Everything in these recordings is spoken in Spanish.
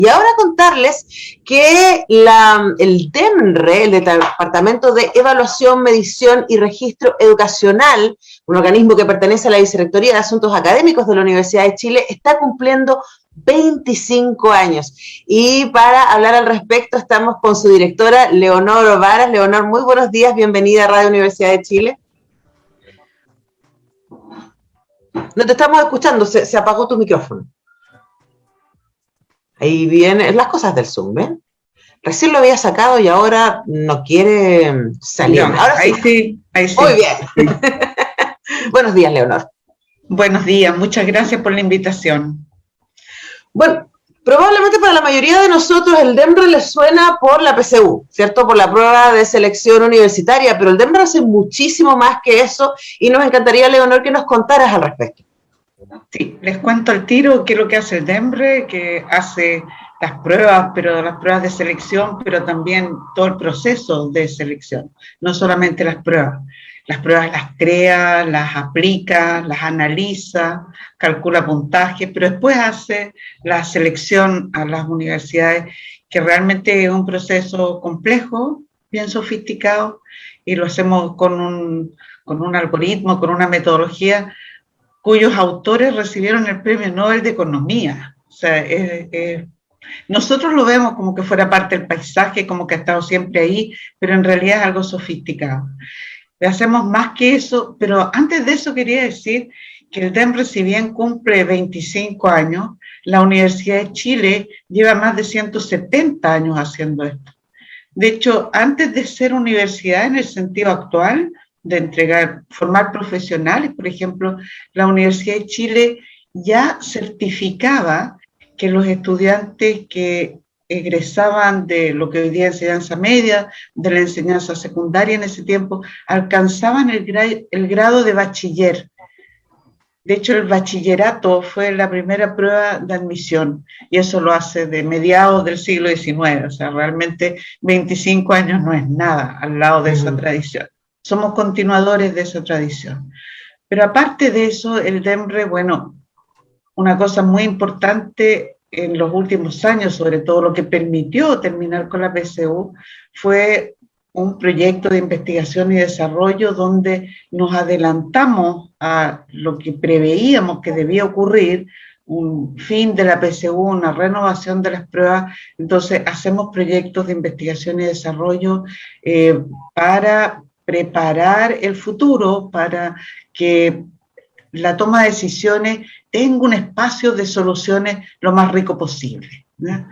Y ahora contarles que el DEMRE, el Departamento de Evaluación, Medición y Registro Educacional, un organismo que pertenece a la Vicerrectoría de Asuntos Académicos de la Universidad de Chile, está cumpliendo 25 años. Y para hablar al respecto estamos con su directora, Leonor Varas. Leonor, muy buenos días, bienvenida a Radio Universidad de Chile. No te estamos escuchando, se apagó tu micrófono. Ahí vienen las cosas del Zoom, ¿ven? Recién lo había sacado y ahora no quiere salir. No, ahora sí. Ahí sí. Muy bien. Buenos días, Leonor. Buenos días, muchas gracias por la invitación. Bueno, probablemente para la mayoría de nosotros el DEMRE le suena por la PSU, ¿cierto? Por la prueba de selección universitaria, pero el DEMRE hace muchísimo más que eso y nos encantaría, Leonor, que nos contaras al respecto. Sí, les cuento al tiro qué es lo que hace el DEMRE, que hace las pruebas, pero las pruebas de selección, pero también todo el proceso de selección, no solamente las pruebas. Las pruebas las crea, las aplica, las analiza, calcula puntaje, pero después hace la selección a las universidades, que realmente es un proceso complejo, bien sofisticado, y lo hacemos con un algoritmo, con una metodología cuyos autores recibieron el Premio Nobel de Economía. O sea, nosotros lo vemos como que fuera parte del paisaje, como que ha estado siempre ahí, pero en realidad es algo sofisticado. Le hacemos más que eso, pero antes de eso quería decir que el DEMRE, si bien cumple 25 años, la Universidad de Chile lleva más de 170 años haciendo esto. De hecho, antes de ser universidad en el sentido actual, de formar profesionales, por ejemplo, la Universidad de Chile ya certificaba que los estudiantes que egresaban de lo que hoy día es enseñanza media, de la enseñanza secundaria en ese tiempo, alcanzaban el grado de bachiller. De hecho, el bachillerato fue la primera prueba de admisión y eso lo hace de mediados del siglo XIX. O sea, realmente 25 años no es nada al lado de esa tradición. Somos continuadores de esa tradición. Pero aparte de eso, el DEMRE, bueno, una cosa muy importante en los últimos años, sobre todo lo que permitió terminar con la PSU, fue un proyecto de investigación y desarrollo donde nos adelantamos a lo que preveíamos que debía ocurrir, un fin de la PSU, una renovación de las pruebas. Entonces hacemos proyectos de investigación y desarrollo para preparar el futuro, para que la toma de decisiones tenga un espacio de soluciones lo más rico posible, ¿no?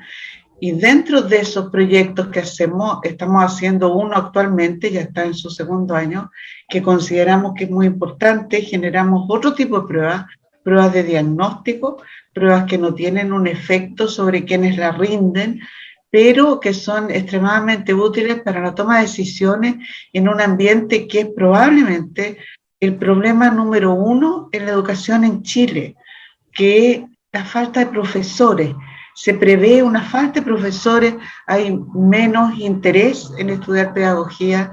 Y dentro de esos proyectos que hacemos, estamos haciendo uno actualmente, ya está en su segundo año, que consideramos que es muy importante. Generamos otro tipo de pruebas, pruebas de diagnóstico, pruebas que no tienen un efecto sobre quienes la rinden, pero que son extremadamente útiles para la toma de decisiones en un ambiente que es probablemente el problema número uno en la educación en Chile, que es la falta de profesores. Se prevé una falta de profesores, hay menos interés en estudiar pedagogía.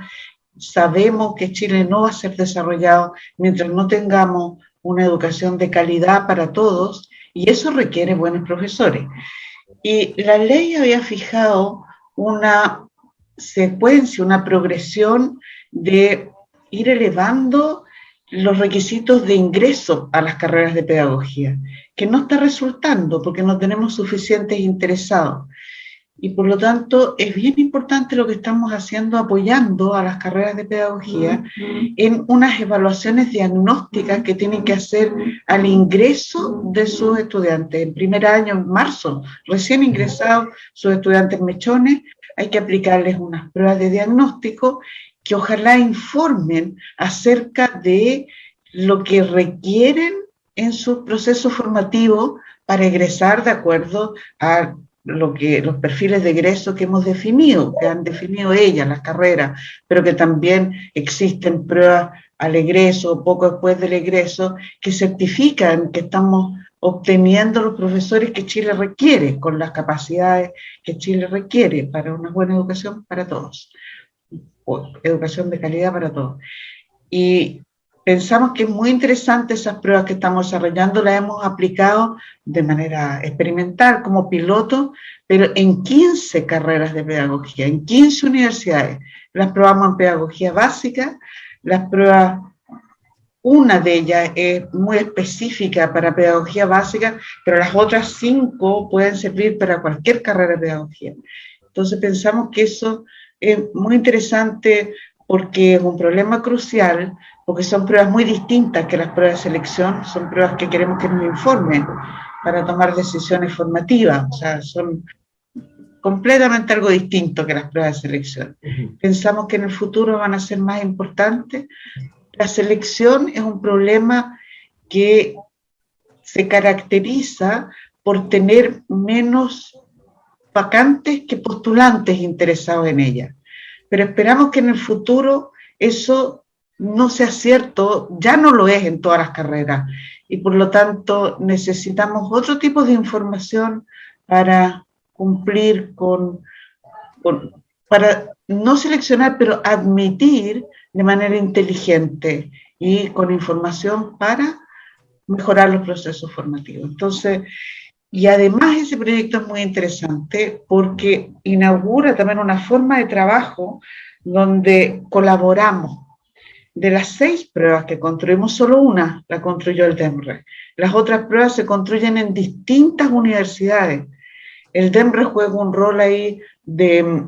Sabemos que Chile no va a ser desarrollado mientras no tengamos una educación de calidad para todos, y eso requiere buenos profesores. Y la ley había fijado una secuencia, una progresión de ir elevando los requisitos de ingreso a las carreras de pedagogía, que no está resultando porque no tenemos suficientes interesados. Y por lo tanto es bien importante lo que estamos haciendo, apoyando a las carreras de pedagogía en unas evaluaciones diagnósticas que tienen que hacer al ingreso de sus estudiantes. En primer año, en marzo, recién ingresados sus estudiantes mechones, hay que aplicarles unas pruebas de diagnóstico que ojalá informen acerca de lo que requieren en su proceso formativo para egresar de acuerdo a los perfiles de egreso que hemos definido, que han definido ellas, las carreras, pero que también existen pruebas al egreso, poco después del egreso, que certifican que estamos obteniendo los profesores que Chile requiere, con las capacidades que Chile requiere para una buena educación para todos, o educación de calidad para todos. Y pensamos que es muy interesante esas pruebas que estamos desarrollando, las hemos aplicado de manera experimental como piloto, pero en 15 carreras de pedagogía, en 15 universidades. Las probamos en pedagogía básica, las pruebas, una de ellas es muy específica para pedagogía básica, pero las otras 5 pueden servir para cualquier carrera de pedagogía. Entonces pensamos que eso es muy interesante porque es un problema crucial, porque son pruebas muy distintas que las pruebas de selección, son pruebas que queremos que nos informen para tomar decisiones formativas, o sea, son completamente algo distinto que las pruebas de selección. Pensamos que en el futuro van a ser más importantes. La selección es un problema que se caracteriza por tener menos vacantes que postulantes interesados en ella. Pero esperamos que en el futuro eso no sea cierto, ya no lo es en todas las carreras, y por lo tanto necesitamos otro tipo de información para cumplir para no seleccionar, pero admitir de manera inteligente y con información para mejorar los procesos formativos. Entonces, y además ese proyecto es muy interesante porque inaugura también una forma de trabajo donde colaboramos. De las 6 pruebas que construimos, solo una la construyó el DEMRE. Las otras pruebas se construyen en distintas universidades. El DEMRE juega un rol ahí de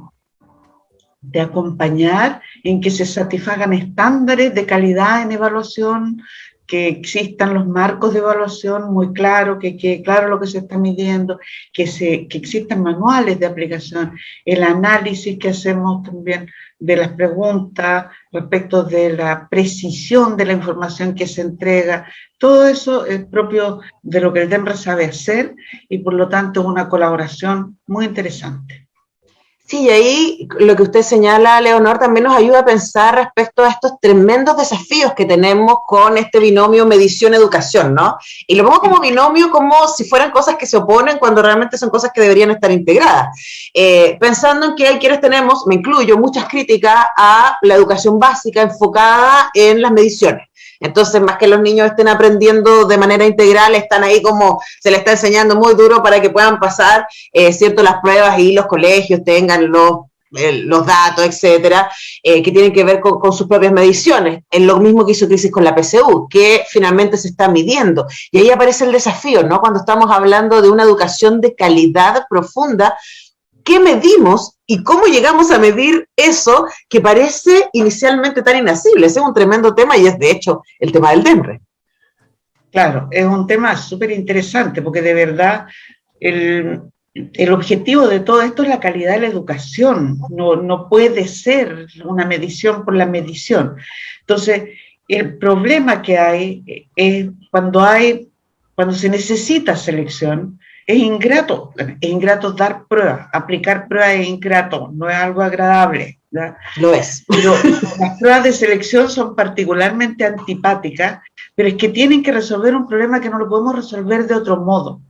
acompañar en que se satisfagan estándares de calidad en evaluación, que existan los marcos de evaluación muy claros, que quede claro lo que se está midiendo, que existan manuales de aplicación, el análisis que hacemos también de las preguntas respecto de la precisión de la información que se entrega. Todo eso es propio de lo que el DEMRE sabe hacer y por lo tanto es una colaboración muy interesante. Sí, y ahí lo que usted señala, Leonor, también nos ayuda a pensar respecto a estos tremendos desafíos que tenemos con este binomio medición-educación, ¿no? Y lo vemos como binomio como si fueran cosas que se oponen cuando realmente son cosas que deberían estar integradas. Pensando en que hay quienes tenemos, me incluyo, muchas críticas a la educación básica enfocada en las mediciones. Entonces, más que los niños estén aprendiendo de manera integral, están ahí como se les está enseñando muy duro para que puedan pasar, ¿cierto?, las pruebas y los colegios tengan los datos, etcétera, que tienen que ver con sus propias mediciones. Es lo mismo que hizo Crisis con la PSU, que finalmente se está midiendo. Y ahí aparece el desafío, ¿no? Cuando estamos hablando de una educación de calidad profunda, ¿qué medimos y cómo llegamos a medir eso que parece inicialmente tan inaccesible? Ese es un tremendo tema y es, de hecho, el tema del DEMRE. Claro, es un tema súper interesante porque de verdad el objetivo de todo esto es la calidad de la educación. No puede ser una medición por la medición. Entonces, el problema que hay es cuando se necesita selección. Es ingrato dar pruebas, aplicar pruebas es ingrato, no es algo agradable, ¿ya? Lo es. Pero las pruebas de selección son particularmente antipáticas, pero es que tienen que resolver un problema que no lo podemos resolver de otro modo.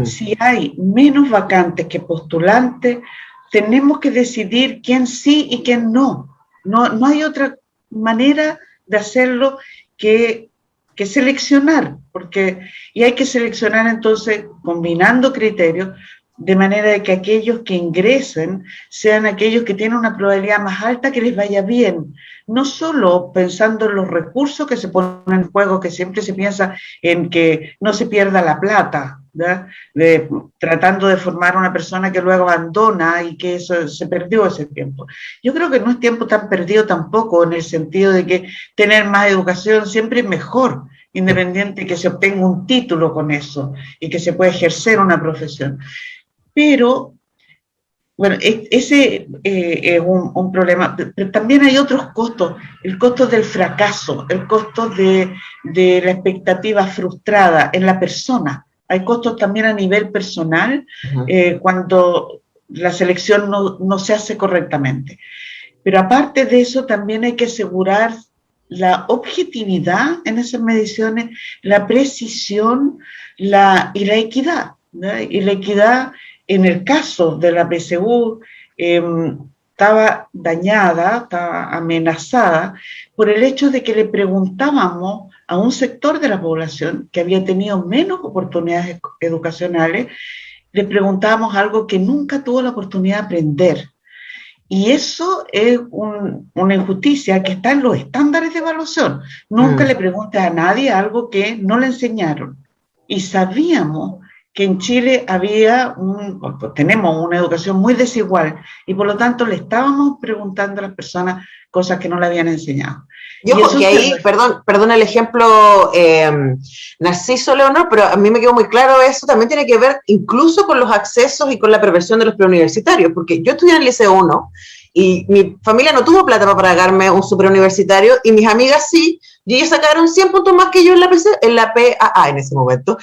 Si hay menos vacantes que postulantes, tenemos que decidir quién sí y quién no. No hay otra manera de hacerlo que seleccionar, y hay que seleccionar entonces combinando criterios de manera de que aquellos que ingresen sean aquellos que tienen una probabilidad más alta que les vaya bien, no solo pensando en los recursos que se ponen en juego, que siempre se piensa en que no se pierda la plata, ¿verdad? Tratando de formar una persona que luego abandona y que eso se perdió ese tiempo. Yo creo que no es tiempo tan perdido tampoco, en el sentido de que tener más educación siempre es mejor, independiente de que se obtenga un título con eso y que se pueda ejercer una profesión. Pero, bueno, ese es un problema. Pero también hay otros costos, el costo del fracaso, el costo de la expectativa frustrada en la persona. Hay costos también a nivel personal cuando la selección no se hace correctamente. Pero aparte de eso, también hay que asegurar la objetividad en esas mediciones, la precisión y la equidad, ¿no? Y la equidad en el caso de la PSU, estaba dañada, estaba amenazada por el hecho de que le preguntábamos a un sector de la población que había tenido menos oportunidades educacionales, le preguntábamos algo que nunca tuvo la oportunidad de aprender. Y eso es una injusticia que está en los estándares de evaluación. Nunca le preguntes a nadie algo que no le enseñaron. Y sabíamos que en Chile tenemos una educación muy desigual y por lo tanto le estábamos preguntando a las personas cosas que no le habían enseñado. Y ojo, que ahí, perdón el ejemplo, Narciso, Leonor, pero a mí me quedó muy claro, eso también tiene que ver incluso con los accesos y con la perversión de los preuniversitarios, porque yo estudié en el Liceo 1 y mi familia no tuvo plata para pagarme un superuniversitario y mis amigas sí, y ellas sacaron 100 puntos más que yo en la PAA en ese momento.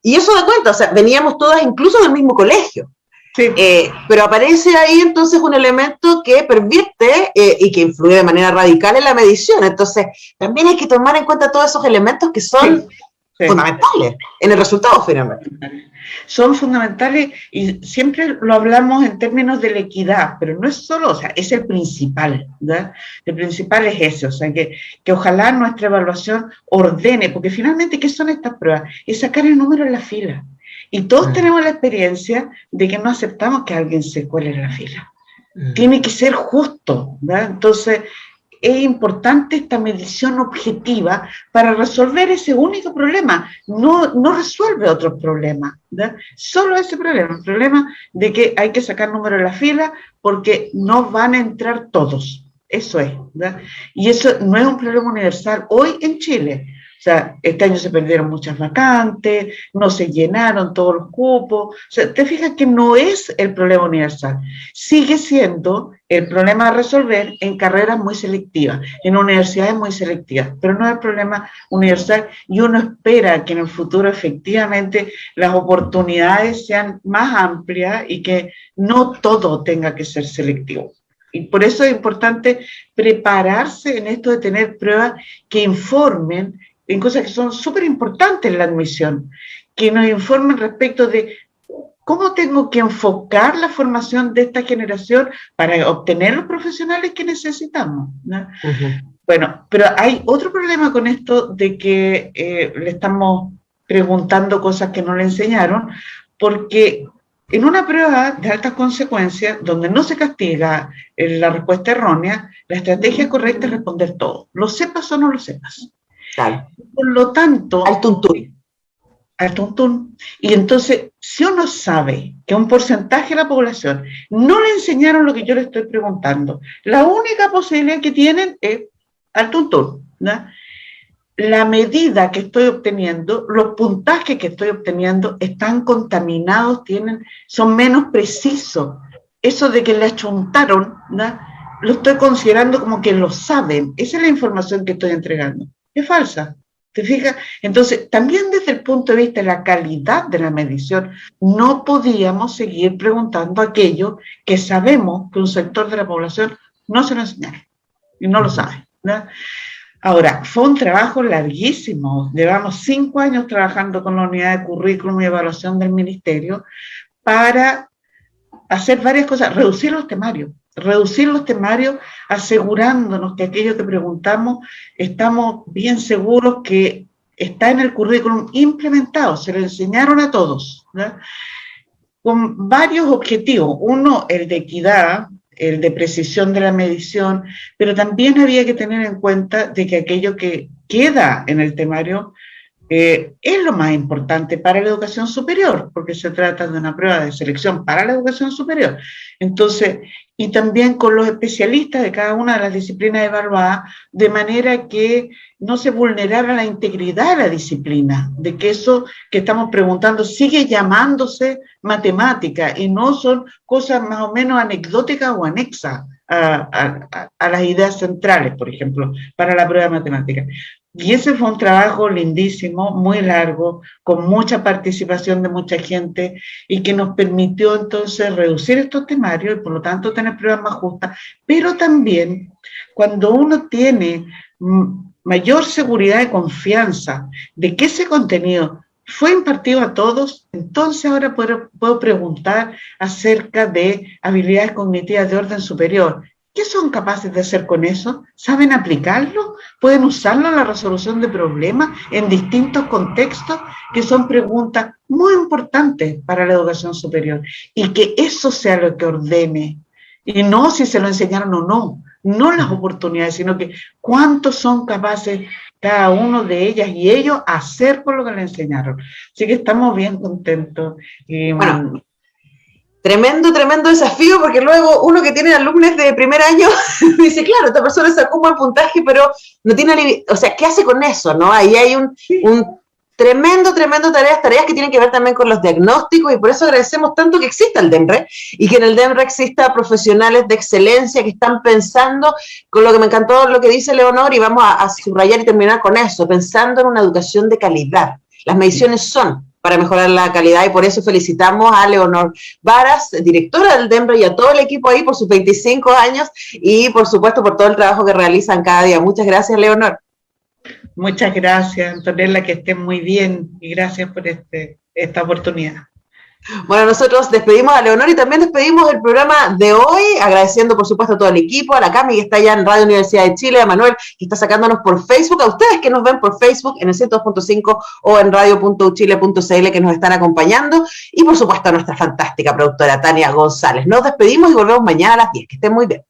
Y eso da cuenta, o sea, veníamos todas incluso del mismo colegio. Sí. Pero aparece ahí entonces un elemento que pervierte y que influye de manera radical en la medición. Entonces, también hay que tomar en cuenta todos esos elementos que son fundamentales en el resultado finalmente. Son fundamentales y siempre lo hablamos en términos de la equidad, pero no es solo, o sea, es el principal, ¿verdad? El principal es ese, o sea, que ojalá nuestra evaluación ordene, porque finalmente, ¿qué son estas pruebas? Es sacar el número en la fila. Y todos tenemos la experiencia de que no aceptamos que alguien se cuele en la fila. Tiene que ser justo, ¿verdad? Entonces, es importante esta medición objetiva para resolver ese único problema. No resuelve otros problemas, ¿verdad? Solo ese problema, el problema de que hay que sacar número en la fila porque no van a entrar todos. Eso es, ¿verdad? Y eso no es un problema universal hoy en Chile. O sea, este año se perdieron muchas vacantes, no se llenaron todos los cupos. O sea, te fijas que no es el problema universal. Sigue siendo el problema a resolver en carreras muy selectivas, en universidades muy selectivas, pero no es el problema universal y uno espera que en el futuro efectivamente las oportunidades sean más amplias y que no todo tenga que ser selectivo. Y por eso es importante prepararse en esto de tener pruebas que informen en cosas que son súper importantes en la admisión, que nos informen respecto de cómo tengo que enfocar la formación de esta generación para obtener los profesionales que necesitamos, ¿no? Bueno, pero hay otro problema con esto de que le estamos preguntando cosas que no le enseñaron, porque en una prueba de altas consecuencias, donde no se castiga la respuesta errónea, la estrategia correcta es responder todo, lo sepas o no lo sepas. Claro. Por lo tanto, al tuntún. Y entonces, si uno sabe que un porcentaje de la población no le enseñaron lo que yo le estoy preguntando, la única posibilidad que tienen es al tuntún, ¿no? La medida que estoy obteniendo, los puntajes que estoy obteniendo están contaminados, son menos precisos. Eso de que le achuntaron, ¿no? Lo estoy considerando como que lo saben. Esa es la información que estoy entregando. Es falsa, ¿te fijas? Entonces, también desde el punto de vista de la calidad de la medición, no podíamos seguir preguntando aquello que sabemos que un sector de la población no se lo enseñaron y no lo sabe, ¿no? Ahora, fue un trabajo larguísimo, llevamos 5 años trabajando con la unidad de currículum y evaluación del ministerio para hacer varias cosas, reducir los temarios asegurándonos que aquello que preguntamos estamos bien seguros que está en el currículum implementado, se lo enseñaron a todos, ¿no? Con varios objetivos, uno el de equidad, el de precisión de la medición, pero también había que tener en cuenta de que aquello que queda en el temario es lo más importante para la educación superior, porque se trata de una prueba de selección para la educación superior. Entonces, y también con los especialistas de cada una de las disciplinas evaluadas, de manera que no se vulnerara la integridad de la disciplina, de que eso que estamos preguntando sigue llamándose matemática y no son cosas más o menos anecdóticas o anexas a las ideas centrales, por ejemplo, para la prueba de matemática. Y ese fue un trabajo lindísimo, muy largo, con mucha participación de mucha gente y que nos permitió entonces reducir estos temarios y por lo tanto tener pruebas más justas, pero también cuando uno tiene mayor seguridad y confianza de que ese contenido fue impartido a todos, entonces ahora puedo preguntar acerca de habilidades cognitivas de orden superior. ¿Qué son capaces de hacer con eso? ¿Saben aplicarlo? ¿Pueden usarlo en la resolución de problemas en distintos contextos? Que son preguntas muy importantes para la educación superior. Y que eso sea lo que ordene. Y no si se lo enseñaron o no. No las oportunidades, sino que cuántos son capaces cada uno de ellas y ellos hacer con lo que le enseñaron. Así que estamos bien contentos. Bueno, tremendo desafío, porque luego uno que tiene alumnos de primer año dice, claro, esta persona sacó un buen puntaje, pero no tiene, o sea, ¿qué hace con eso? ¿No? Ahí hay un tremendo tareas que tienen que ver también con los diagnósticos, y por eso agradecemos tanto que exista el DEMRE, y que en el DEMRE exista profesionales de excelencia que están pensando, con lo que me encantó lo que dice Leonor, y vamos a subrayar y terminar con eso, pensando en una educación de calidad. Las mediciones son para mejorar la calidad, y por eso felicitamos a Leonor Varas, directora del DEMRE, y a todo el equipo ahí por sus 25 años, y por supuesto por todo el trabajo que realizan cada día. Muchas gracias, Leonor. Muchas gracias, Antonella, que estén muy bien, y gracias por esta oportunidad. Bueno, nosotros despedimos a Leonor y también despedimos el programa de hoy, agradeciendo por supuesto a todo el equipo, a la Cami que está allá en Radio Universidad de Chile, a Manuel que está sacándonos por Facebook, a ustedes que nos ven por Facebook en el 102.5 o en radio.uchile.cl que nos están acompañando, y por supuesto a nuestra fantástica productora Tania González. Nos despedimos y volvemos mañana a las 10. Que estén muy bien.